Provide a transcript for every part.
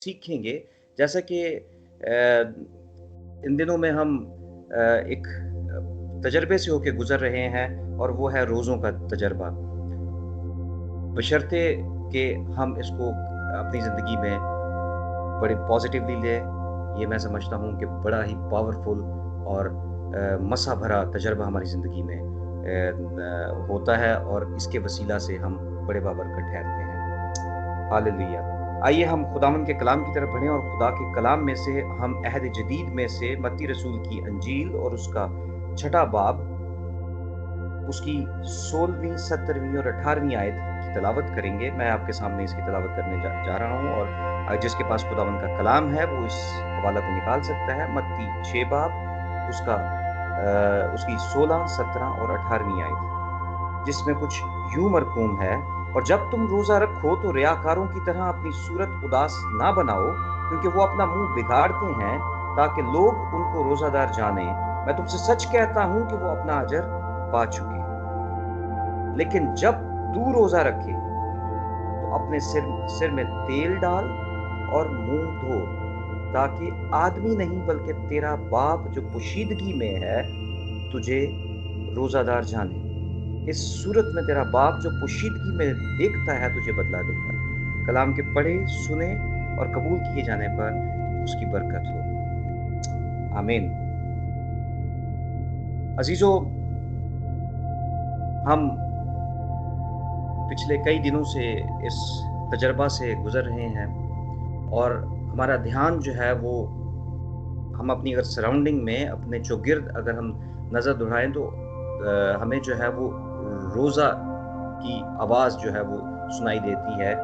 सीखेंगे। जैसा कि इन दिनों में हम एक तजर्बे से होके गुज़र रहे हैं और वो है रोज़ों का तजर्बा। बशर्ते कि हम इसको अपनी ज़िंदगी में बड़े पॉज़िटिवली लें, ये मैं समझता हूँ कि बड़ा ही पावरफुल और मज़ा भरा तजर्बा हमारी ज़िंदगी में होता है और इसके वसीला से हम बड़े बाबरकत ठहरते हैं। हालेलुया! आइए हम खुदावंद के कलाम की तरफ बढ़ें और खुदा के कलाम में से हम अहद जदीद में से मत्ती रसूल की अंजील और उसका छठा बाब, उसकी 16वीं, 17वीं और 18वीं आयत की तिलावत करेंगे। मैं आपके सामने इसकी तिलावत करने जा रहा हूँ और जिसके पास खुदावंद का कलाम है वो इस हवाला को निकाल सकता है। मत्ती 6 बाब, उसकी 16, 17 और 18वीं आयत, जिसमें कुछ यूं मरकूम है, और जब तुम रोज़ा रखो तो रियाकारों की तरह अपनी सूरत उदास ना बनाओ, क्योंकि वो अपना मुँह बिगाड़ते हैं ताकि लोग उनको रोज़ादार जानें। मैं तुमसे सच कहता हूँ कि वो अपना अजर पा चुके। लेकिन जब तू रोज़ा रखे तो अपने सिर में तेल डाल और मुँह धो, ताकि आदमी नहीं बल्कि तेरा बाप जो पोशीदगी में है तुझे रोज़ादार जाने। इस सूरत में तेरा बाप जो पोशीदगी में देखता है तुझे बदला देगा। कलाम के पढ़े, सुने और कबूल किए जाने पर उसकी बरकत हो। आमीन। अजीजों, हम पिछले कई दिनों से इस तजर्बा से गुजर रहे हैं और हमारा ध्यान जो है वो, हम अपनी अगर सराउंडिंग में अपने चौगिर्द अगर हम नज़र दौड़ाएं तो हमें जो है वो रोज़ा की आवाज़ जो है वो सुनाई देती है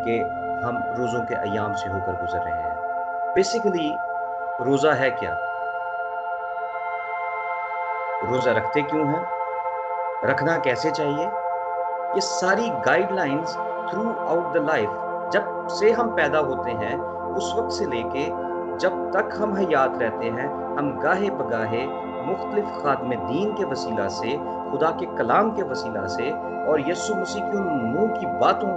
कि हम रोज़ों के अय्याम से होकर गुजर रहे हैं। बेसिकली रोज़ा है क्या? रोज़ा रखते क्यों हैं? रखना कैसे चाहिए? ये सारी guidelines through out the life, जब से हम पैदा होते हैं उस वक्त से लेके जब तक हम हयात रहते हैं, हम गाहे बगाहे मुख्तलिफ खादमे दीन के वसीला से, खुदा के कलाम के वसीला से और यस्सु मसीह की उन मुँह की बातों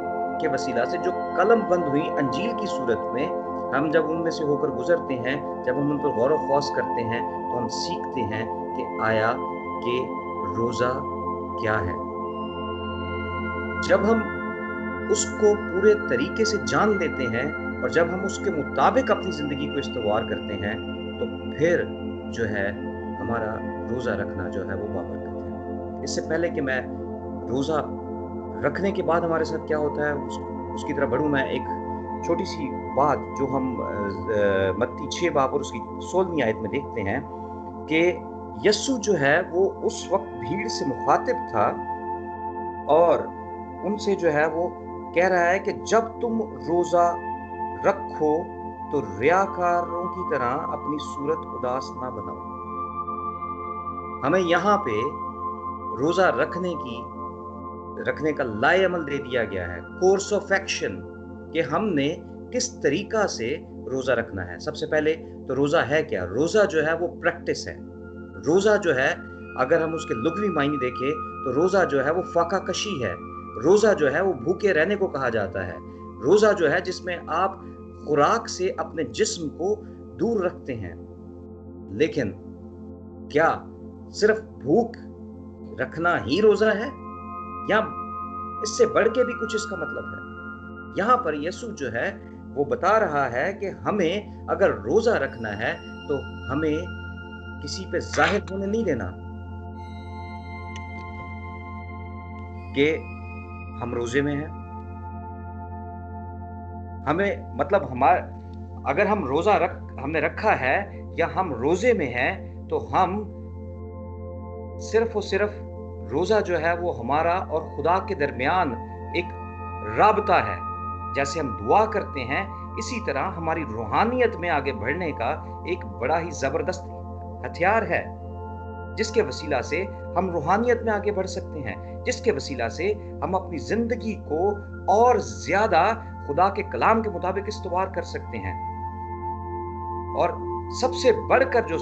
के वसीला से जो कलम बंद हुई अंजील की सूरत में, हम जब उनमें से होकर गुजरते हैं, जब हम उन पर गौर व खौस करते हैं तो हम सीखते हैं कि आया कि रोज़ा क्या है। जब हम उसको पूरे तरीके से जान लेते हैं और जब हम उसके मुताबिक अपनी ज़िंदगी को इस्तवार करते हैं तो फिर जो है हमारा रोज़ा रखना जो है वो बाबरकत है। इससे पहले कि मैं रोज़ा रखने के बाद हमारे साथ क्या होता है उसकी तरफ बढ़ूँ, मैं एक छोटी सी बात जो हम मत्ती 6 बाब और उसकी 16वीं आयत में देखते हैं कि यस्सु जो है वो उस वक्त भीड़ से मुखातिब था और उनसे जो है वो कह रहा है कि जब तुम रोज़ा रखो तो रियाकारों की तरह अपनी सूरत उदास ना बनाओ। हमें यहाँ पे रोज़ा रखने का लाएअमल दे दिया गया है, कोर्स ऑफ एक्शन, कि हमने किस तरीका से रोज़ा रखना है। सबसे पहले तो रोज़ा है क्या? रोज़ा जो है वो प्रैक्टिस है। रोज़ा जो है अगर हम उसके लुग़वी मायने देखें तो रोज़ा जो है वो फाका कशी है। रोज़ा जो है वो भूखे रहने को कहा जाता है। रोज़ा जो है जिसमें आप खुराक से अपने जिस्म को दूर रखते हैं। लेकिन क्या सिर्फ भूख रखना ही रोज़ा है या इससे बढ़ के भी कुछ इसका मतलब है? यहाँ पर यीशु जो है वो बता रहा है कि हमें अगर रोज़ा रखना है तो हमें किसी पे ज़ाहिर होने नहीं देना कि हम रोज़े में हैं। हमें मतलब अगर हम हमने रखा है या हम रोज़े में हैं तो हम सिर्फ़ और सिर्फ़ रोज़ा जो है वो हमारा और खुदा के दरमियान एक राबता है। जैसे हम दुआ करते हैं इसी तरह हमारी रूहानियत में आगे बढ़ने का एक बड़ा ही ज़बरदस्त हथियार है, जिसके वसीला से हम रूहानियत में आगे बढ़ सकते हैं, जिसके वसीला से हम अपनी ज़िंदगी को और ज़्यादा खुदा के कलाम के मुताबिक इस्तवार कर सकते हैं। और सबसे बढ़कर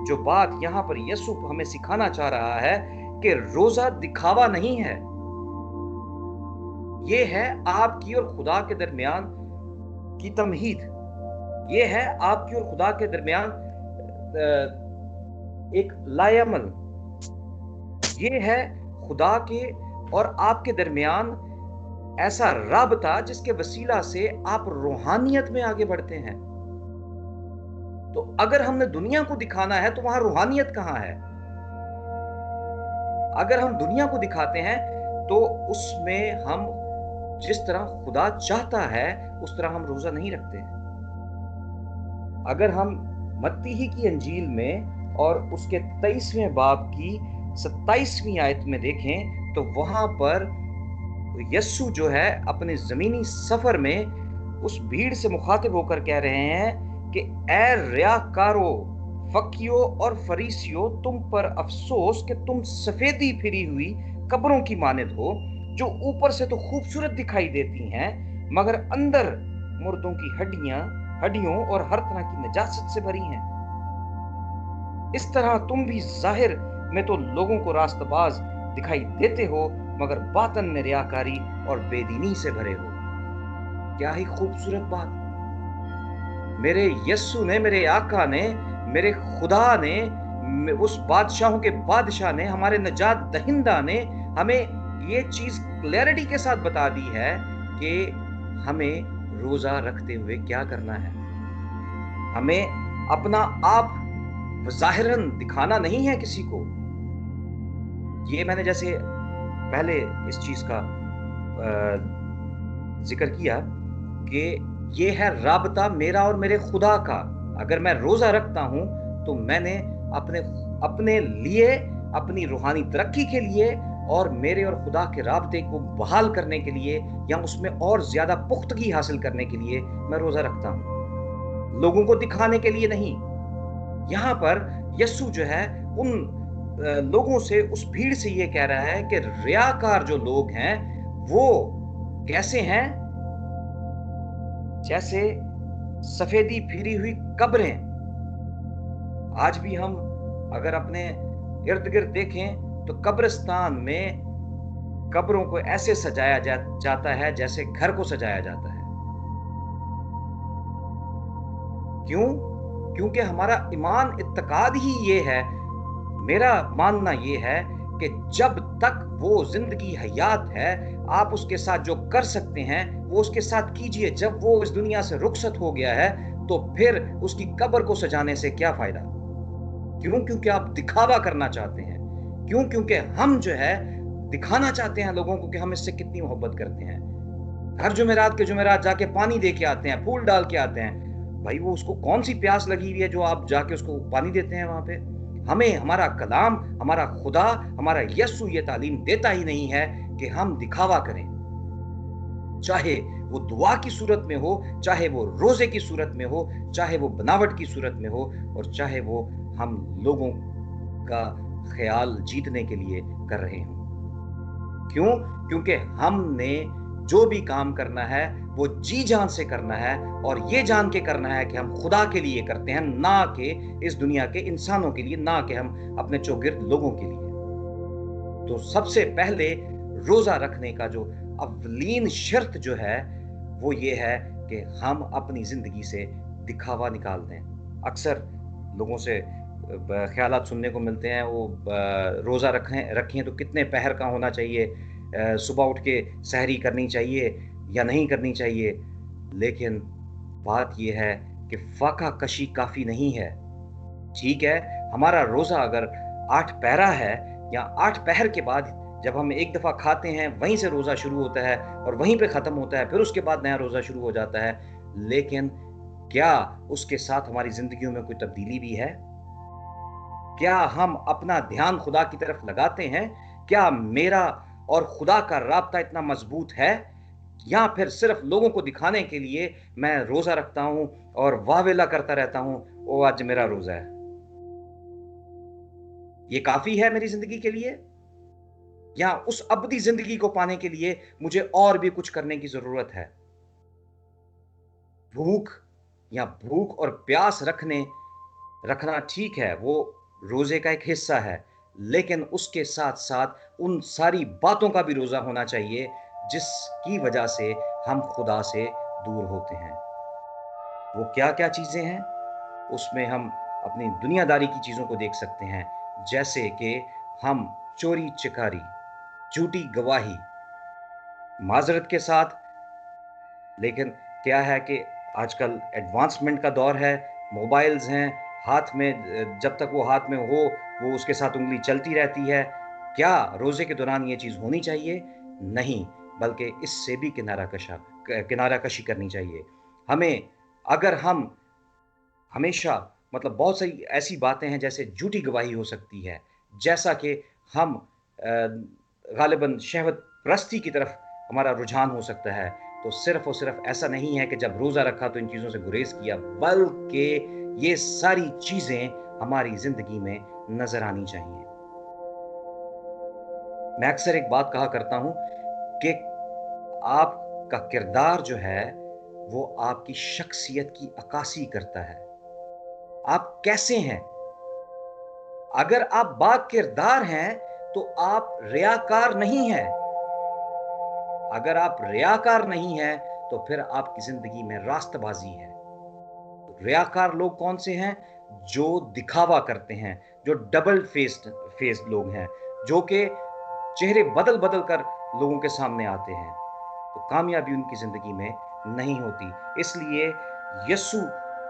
जो बात यहाँ पर यीशु हमें सिखाना चाह रहा है कि रोज़ा दिखावा नहीं है, ये है आपकी और खुदा के दरमियान की तमहीद। یہ ہے آپ کی اور خدا کے درمیان ایک لائعمل، یہ ہے خدا کے اور آپ کے درمیان ایسا رابطہ جس کے وسیلہ سے آپ روحانیت میں آگے بڑھتے ہیں۔ تو اگر ہم نے دنیا کو دکھانا ہے تو وہاں روحانیت کہاں ہے؟ اگر ہم دنیا کو دکھاتے ہیں تو اس میں ہم جس طرح خدا چاہتا ہے اس طرح ہم روزہ نہیں رکھتے ہیں۔ اگر ہم متی ہی کی انجیل میں اور اس کے 23ویں باب کی 27ویں آیت میں دیکھیں تو وہاں پر یسوع جو ہے اپنے زمینی سفر میں اس بھیڑ سے مخاطب ہو کر کہہ رہے ہیں کہ اے ریاکارو، فقیو اور فریسیو، تم پر افسوس کہ تم سفیدی پھری ہوئی قبروں کی مانند ہو، جو اوپر سے تو خوبصورت دکھائی دیتی ہیں مگر اندر مردوں کی ہڈیوں اور ہر طرح کی نجاست سے بھری ہیں۔ اس طرح تم بھی ظاہر میں تو لوگوں کو راست باز دکھائی دیتے ہو مگر باطن میں ریاکاری اور بے دینی سے بھرے ہو۔ کیا ہی خوبصورت بات! میرے یسوع نے، میرے آقا نے، میرے خدا نے، اس بادشاہوں کے بادشاہ نے، ہمارے نجات دہندہ نے ہمیں یہ چیز کلیئرٹی کے ساتھ بتا دی ہے کہ ہمیں روزہ رکھتے ہوئے کیا کرنا ہے۔ ہمیں اپنا آپ ظاہراً دکھانا نہیں ہے کسی کو۔ یہ میں نے جیسے پہلے اس چیز کا ذکر کیا کہ یہ ہے رابطہ میرا اور میرے خدا کا۔ اگر میں روزہ رکھتا ہوں تو میں نے اپنے لیے، اپنی روحانی ترقی کے لیے اور میرے اور خدا کے رابطے کو بحال کرنے کے لیے یا اس میں اور زیادہ پختگی حاصل کرنے کے لیے میں روزہ رکھتا ہوں، لوگوں کو دکھانے کے لیے نہیں۔ یہاں پر یسوع جو ہے ان لوگوں سے، اس بھیڑ سے یہ کہہ رہا ہے کہ ریاکار جو لوگ ہیں وہ کیسے ہیں؟ جیسے سفیدی پھری ہوئی قبریں۔ آج بھی ہم اگر اپنے ارد گرد دیکھیں تو قبرستان میں قبروں کو ایسے سجایا جاتا ہے جیسے گھر کو سجایا جاتا ہے۔ کیوں؟ کیونکہ ہمارا ایمان اعتقاد ہی یہ ہے، میرا ماننا یہ ہے کہ جب تک وہ زندگی حیات ہے آپ اس کے ساتھ جو کر سکتے ہیں وہ اس کے ساتھ کیجئے۔ جب وہ اس دنیا سے رخصت ہو گیا ہے تو پھر اس کی قبر کو سجانے سے کیا فائدہ؟ کیوں؟ کیونکہ آپ دکھاوا کرنا چاہتے ہیں۔ کیوں؟ کیونکہ ہم جو ہے دکھانا چاہتے ہیں لوگوں کو کہ ہم اس سے کتنی محبت کرتے ہیں۔ ہر جمعرات کے جمعرات جا کے پانی دے کے آتے ہیں، پھول ڈال کے آتے ہیں۔ بھائی وہ اس کو کون سی پیاس لگی ہوئی ہے جو آپ جا کے اس کو پانی دیتے ہیں وہاں پہ؟ ہمیں ہمارا کلام، ہمارا خدا، ہمارا یسوع یہ تعلیم دیتا ہی نہیں ہے کہ ہم دکھاوا کریں، چاہے وہ دعا کی صورت میں ہو، چاہے وہ روزے کی صورت میں ہو، چاہے وہ بناوٹ کی صورت میں ہو، اور چاہے وہ ہم لوگوں کا خیال جیتنے کے لیے کر رہے ہوں۔ کیوں؟ کیونکہ ہم نے جو بھی کام کرنا ہے وہ جی جان سے کرنا ہے اور یہ جان کے کرنا ہے کہ ہم خدا کے لیے کرتے ہیں، نہ کہ اس دنیا کے انسانوں کے لیے، نہ کہ ہم اپنے چوگرد لوگوں کے لیے۔ تو سب سے پہلے روزہ رکھنے کا جو اولین شرط جو ہے وہ یہ ہے کہ ہم اپنی زندگی سے دکھاوا نکال دیں۔ اکثر لوگوں سے خیالات سننے کو ملتے ہیں، وہ روزہ رکھیں تو کتنے پہر کا ہونا چاہیے، صبح اٹھ کے سحری کرنی چاہیے یا نہیں کرنی چاہیے۔ لیکن بات یہ ہے کہ فاقہ کشی کافی نہیں ہے۔ ٹھیک ہے، ہمارا روزہ اگر 8 پہرہ ہے یا 8 پہر کے بعد جب ہم ایک دفعہ کھاتے ہیں وہیں سے روزہ شروع ہوتا ہے اور وہیں پہ ختم ہوتا ہے، پھر اس کے بعد نیا روزہ شروع ہو جاتا ہے، لیکن کیا اس کے ساتھ ہماری زندگیوں میں کوئی تبدیلی بھی ہے؟ کیا ہم اپنا دھیان خدا کی طرف لگاتے ہیں؟ کیا میرا اور خدا کا رابطہ اتنا مضبوط ہے؟ یا پھر صرف لوگوں کو دکھانے کے لیے میں روزہ رکھتا ہوں اور واہ ویلا کرتا رہتا ہوں، او آج میرا روزہ ہے؟ یہ کافی ہے میری زندگی کے لیے؟ یا اس ابدی زندگی کو پانے کے لیے مجھے اور بھی کچھ کرنے کی ضرورت ہے؟ بھوک اور پیاس رکھنا ٹھیک ہے، وہ روزے کا ایک حصہ ہے، لیکن اس کے ساتھ ساتھ ان ساری باتوں کا بھی روزہ ہونا چاہیے جس کی وجہ سے ہم خدا سے دور ہوتے ہیں۔ वो क्या क्या चीज़ें हैं? उसमें हम अपनी दुनियादारी की चीज़ों को देख सकते हैं, जैसे कि हम चोरी चिकारी, झूठी गवाही, माजरत के साथ। लेकिन क्या है कि आजकल एडवांसमेंट का दौर है, मोबाइल्स हैं हाथ में, जब तक वो हाथ में हो वो उसके साथ उंगली चलती रहती है। क्या रोज़े के दौरान ये चीज़ होनी चाहिए? नहीं, बल्कि इससे भी किनारा कशी करनी चाहिए। हमें, अगर हम हमेशा, मतलब बहुत सारी ऐसी बातें हैं जैसे झूठी गवाही हो सकती है, जैसा कि हम गालिबन शहवत परस्ती की तरफ हमारा रुझान हो सकता है। तो सिर्फ़ और सिर्फ़ ऐसा नहीं है कि जब रोज़ा रखा तो इन चीज़ों से गुरेज़ किया, बल्कि ये सारी चीज़ें हमारी ज़िंदगी में नज़र आनी चाहिए। मैं अक्सर एक बात कहा करता हूँ कि आपका किरदार जो है, वो आपकी शख्सियत की अक्कासी करता है। आप कैसे हैं? अगर आप बाकिरदार हैं, तो आप रियाकार नहीं हैं। अगर आप रियाकार नहीं हैं, तो फिर आपकी ज़िंदगी में रास्तबाज़ी है। रियाकार लोग कौन से हैं? जो दिखावा करते हैं, जो डबल फेस्ड लोग हैं, जो कि चेहरे बदल-बदल कर लोगों के सामने आते हैं। तो कामयाबी उनकी ज़िंदगी में नहीं होती। इसलिए यस्सु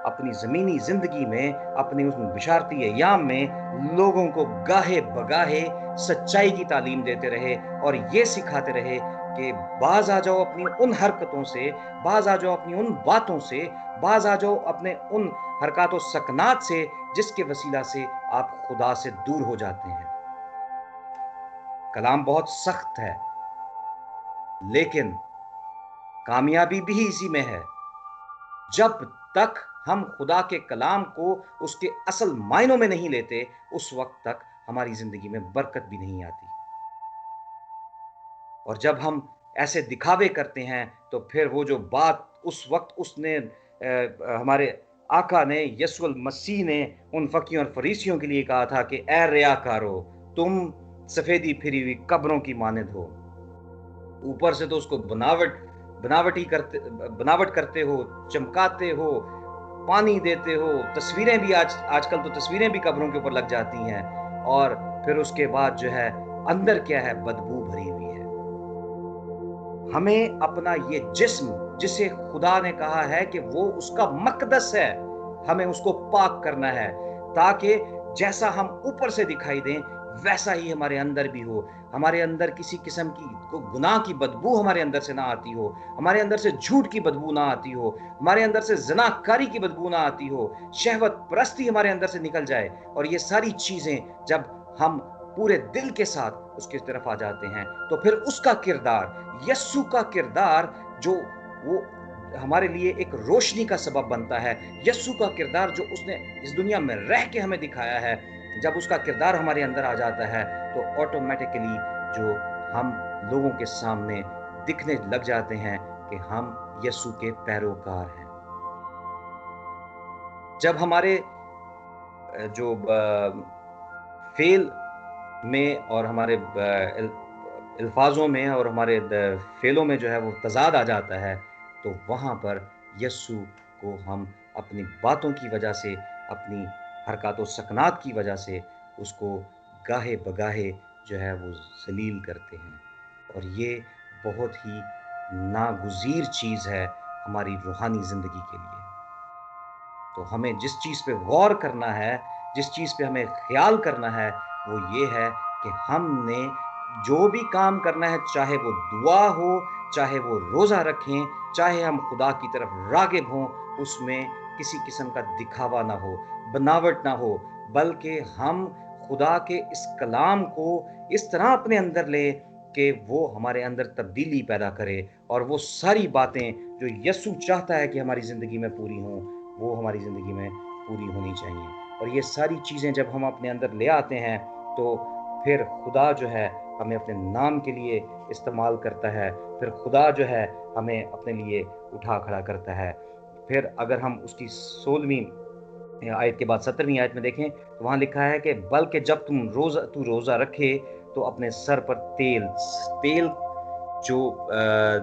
अपनी ज़मीनी ज़िंदगी में, अपनी उस बिशारती अय्याम में लोगों को गाहे-बगाहे सच्चाई की तालीम देते रहे और ये सिखाते रहे कि बाज़ आ जाओ अपनी उन हरकतों से, बाज़ आ जाओ अपनी उन बातों से, बाज़ आ जाओ अपने उन हरकत व सकनात से, जिसके वसीला से आप खुदा से दूर हो जाते हैं। कलाम बहुत सख्त है, लेकिन कामयाबी भी इसी में है। जब तक हम खुदा के कलाम को उसके असल मायनों में नहीं लेते, उस वक़्त तक हमारी ज़िंदगी में बरकत भी नहीं आती। और जब हम ऐसे दिखावे करते हैं, तो फिर वो जो बात उस वक़्त उसने हमारे आका ने, यीशु मसीह ने उन फ़कीरों और फरीसियों के लिए कहा था कि ऐ रियाकारो, तुम सफ़ेदी फिरी हुई कब्रों की मानद हो। ऊपर से तो उसको बनावट करते हो, चमकाते हो, पानी देते हो, तस्वीरें भी आजकल तो तस्वीरें भी कब्रों के ऊपर लग जाती हैं, और फिर उसके बाद जो है अंदर क्या है, बदबू भरी हुई है। हमें अपना ये जिस्म, जिसे खुदा ने कहा है कि वो उसका मक़दस है, हमें उसको पाक करना है, ताकि जैसा हम ऊपर से दिखाई दें, वैसा ही हमारे अंदर भी हो। हमारे अंदर किसी किस्म की गुनाह की बदबू हमारे अंदर से ना आती हो, हमारे अंदर से झूठ की बदबू ना आती हो, हमारे अंदर से ज़िनाकारी की बदबू ना आती हो, शहवत परस्ती हमारे अंदर से निकल जाए, और ये सारी चीज़ें जब हम पूरे दिल के साथ उसकी तरफ आ जाते हैं, तो फिर उसका किरदार, यस्सु का किरदार, जो वो हमारे लिए एक रोशनी का सबब बनता है, यस्सु का किरदार जो उसने इस दुनिया में रह के हमें दिखाया है, जब उसका किरदार हमारे अंदर आ जाता है, तो ऑटोमेटिकली जो हम लोगों के सामने दिखने लग जाते हैं कि हम यस्सु के पैरोकार हैं। जब हमारे जो फेल में और हमारे अल्फाजों में और हमारे फेलों में जो है वो तज़ाद आ जाता है, तो वहाँ पर यस्सु को हम अपनी बातों की वजह से, अपनी हरकत व सकनात की वजह से उसको गाहे बगाहे जो है वो ज़लील करते हैं, और ये बहुत ही नागुज़ीर चीज़ है हमारी रूहानी ज़िंदगी के लिए। तो हमें जिस चीज़ पे गौर करना है, जिस चीज़ पे हमें ख़्याल करना है, वो ये है कि हमने जो भी काम करना है, चाहे वो दुआ हो, चाहे वो रोज़ा रखें, चाहे हम खुदा की तरफ राग़िब हों, उसमें किसी किस्म का दिखावा ना हो, बनावट ना हो, बल्कि हम खुदा के इस कलाम को इस तरह अपने अंदर लें कि वो हमारे अंदर तब्दीली पैदा करे, और वो सारी बातें जो यीशु चाहता है कि हमारी ज़िंदगी में पूरी हों, वो हमारी ज़िंदगी में पूरी होनी चाहिए। और ये सारी चीज़ें जब हम अपने अंदर ले आते हैं, तो फिर खुदा जो है हमें अपने नाम के लिए इस्तेमाल करता है, फिर खुदा जो है हमें अपने लिए उठा खड़ा करता है। फिर अगर हम उसकी 16वीं आयत के बाद 17वीं आयत में देखें, तो वहाँ लिखा है कि बल्कि जब तू रोज़ा रखे, तो अपने सर पर तेल जो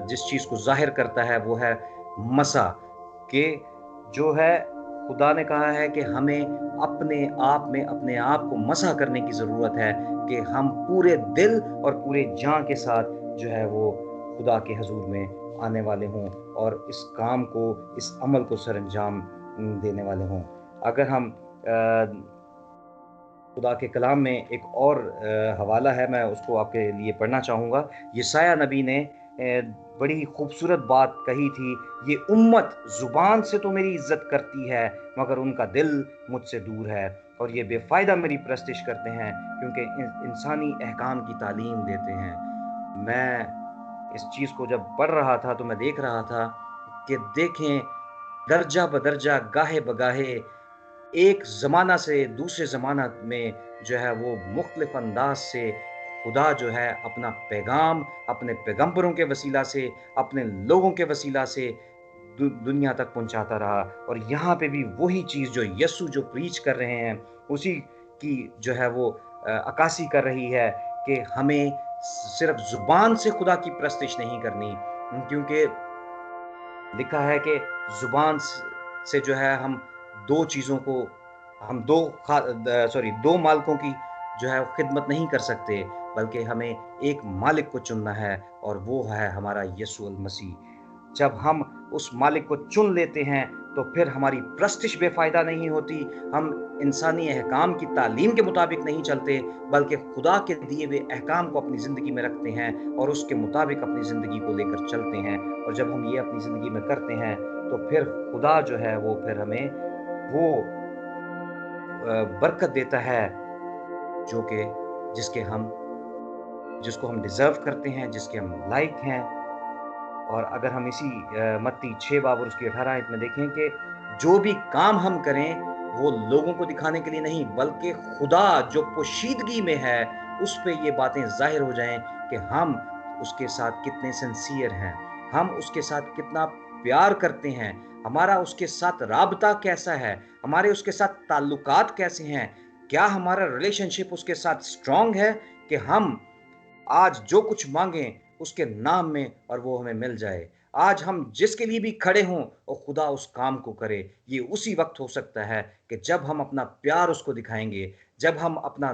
जिस चीज़ को ज़ाहिर करता है वो है मसा, के جو ہے خدا نے کہا ہے کہ ہمیں اپنے آپ میں اپنے آپ کو مسح کرنے کی ضرورت ہے کہ ہم پورے دل اور پورے جان کے ساتھ جو ہے وہ خدا کے حضور میں آنے والے ہوں اور اس کام کو اس عمل کو سر انجام دینے والے ہوں۔ اگر ہم خدا کے کلام میں ایک اور حوالہ ہے، میں اس کو آپ کے لیے پڑھنا چاہوں گا۔ یسایہ نبی نے بڑی خوبصورت بات کہی تھی، یہ امت زبان سے تو میری عزت کرتی ہے مگر ان کا دل مجھ سے دور ہے، اور یہ بے فائدہ میری پرستش کرتے ہیں کیونکہ انسانی احکام کی تعلیم دیتے ہیں۔ میں اس چیز کو جب پڑھ رہا تھا تو میں دیکھ رہا تھا کہ دیکھیں درجہ بدرجہ گاہے بگاہے ایک زمانہ سے دوسرے زمانہ میں جو ہے وہ مختلف انداز سے خدا جو ہے اپنا پیغام اپنے پیغمبروں کے وسیلہ سے اپنے لوگوں کے وسیلہ سے دنیا تک پہنچاتا رہا، اور یہاں پہ بھی وہی چیز جو یسوع جو پریچ کر رہے ہیں اسی کی جو ہے وہ عکاسی کر رہی ہے کہ ہمیں صرف زبان سے خدا کی پرستش نہیں کرنی، کیونکہ لکھا ہے کہ زبان سے جو ہے ہم دو چیزوں کو ہم دو مالکوں کی جو ہے خدمت نہیں کر سکتے، بلکہ ہمیں ایک مالک کو چننا ہے اور وہ ہے ہمارا یسوع المسیح۔ جب ہم اس مالک کو چن لیتے ہیں تو پھر ہماری پرستش بے فائدہ نہیں ہوتی، ہم انسانی احکام کی تعلیم کے مطابق نہیں چلتے بلکہ خدا کے دیے ہوئے احکام کو اپنی زندگی میں رکھتے ہیں اور اس کے مطابق اپنی زندگی کو لے کر چلتے ہیں، اور جب ہم یہ اپنی زندگی میں کرتے ہیں تو پھر خدا جو ہے وہ پھر ہمیں وہ برکت دیتا ہے جو کہ جس کو ہم ڈیزرو کرتے ہیں، جس کے ہم لائق ہیں۔ اور اگر ہم اسی متی 6 باب اور اس کی 18 آیت میں دیکھیں کہ جو بھی کام ہم کریں وہ لوگوں کو دکھانے کے لیے نہیں بلکہ خدا جو پوشیدگی میں ہے اس پہ یہ باتیں ظاہر ہو جائیں کہ ہم اس کے ساتھ کتنے سنسیئر ہیں، ہم اس کے ساتھ کتنا پیار کرتے ہیں، ہمارا اس کے ساتھ رابطہ کیسا ہے، ہمارے اس کے ساتھ تعلقات کیسے ہیں، کیا ہمارا ریلیشن شپ اس کے ساتھ اسٹرانگ ہے کہ ہم آج جو کچھ مانگیں اس کے نام میں اور وہ ہمیں مل جائے۔ آج ہم جس کے لیے بھی کھڑے ہوں اور خدا اس کام کو کرے، یہ اسی وقت ہو سکتا ہے کہ جب ہم اپنا پیار اس کو دکھائیں گے، جب ہم اپنا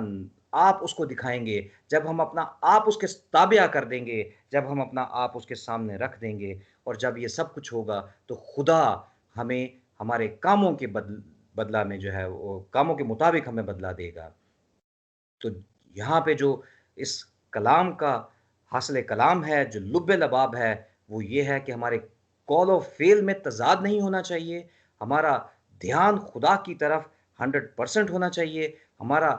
آپ اس کو دکھائیں گے، جب ہم اپنا آپ اس کے تابع کر دیں گے، جب ہم اپنا آپ اس کے سامنے رکھ دیں گے، اور جب یہ سب کچھ ہوگا تو خدا ہمیں ہمارے کاموں کے بدلہ میں جو ہے وہ کاموں کے مطابق ہمیں بدلہ دے گا۔ تو یہاں پہ جو اس کلام کا حاصل کلام ہے، جو لب لباب ہے، وہ یہ ہے کہ ہمارے قول و فعل میں تضاد نہیں ہونا چاہیے، ہمارا دھیان خدا کی طرف 100% ہونا چاہیے، ہمارا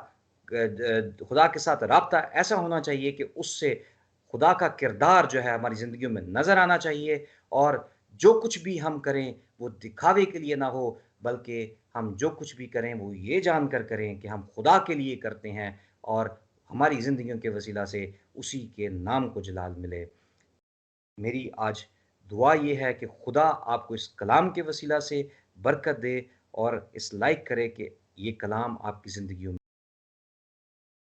خدا کے ساتھ رابطہ ایسا ہونا چاہیے کہ اس سے خدا کا کردار جو ہے ہماری زندگیوں میں نظر آنا چاہیے، اور جو کچھ بھی ہم کریں وہ دکھاوے کے لیے نہ ہو بلکہ ہم جو کچھ بھی کریں وہ یہ جان کر کریں کہ ہم خدا کے لیے کرتے ہیں اور ہماری زندگیوں کے وسیلہ سے اسی کے نام کو جلال ملے۔ میری آج دعا یہ ہے کہ خدا آپ کو اس کلام کے وسیلہ سے برکت دے اور اس لائق کرے کہ یہ کلام آپ کی زندگیوں میں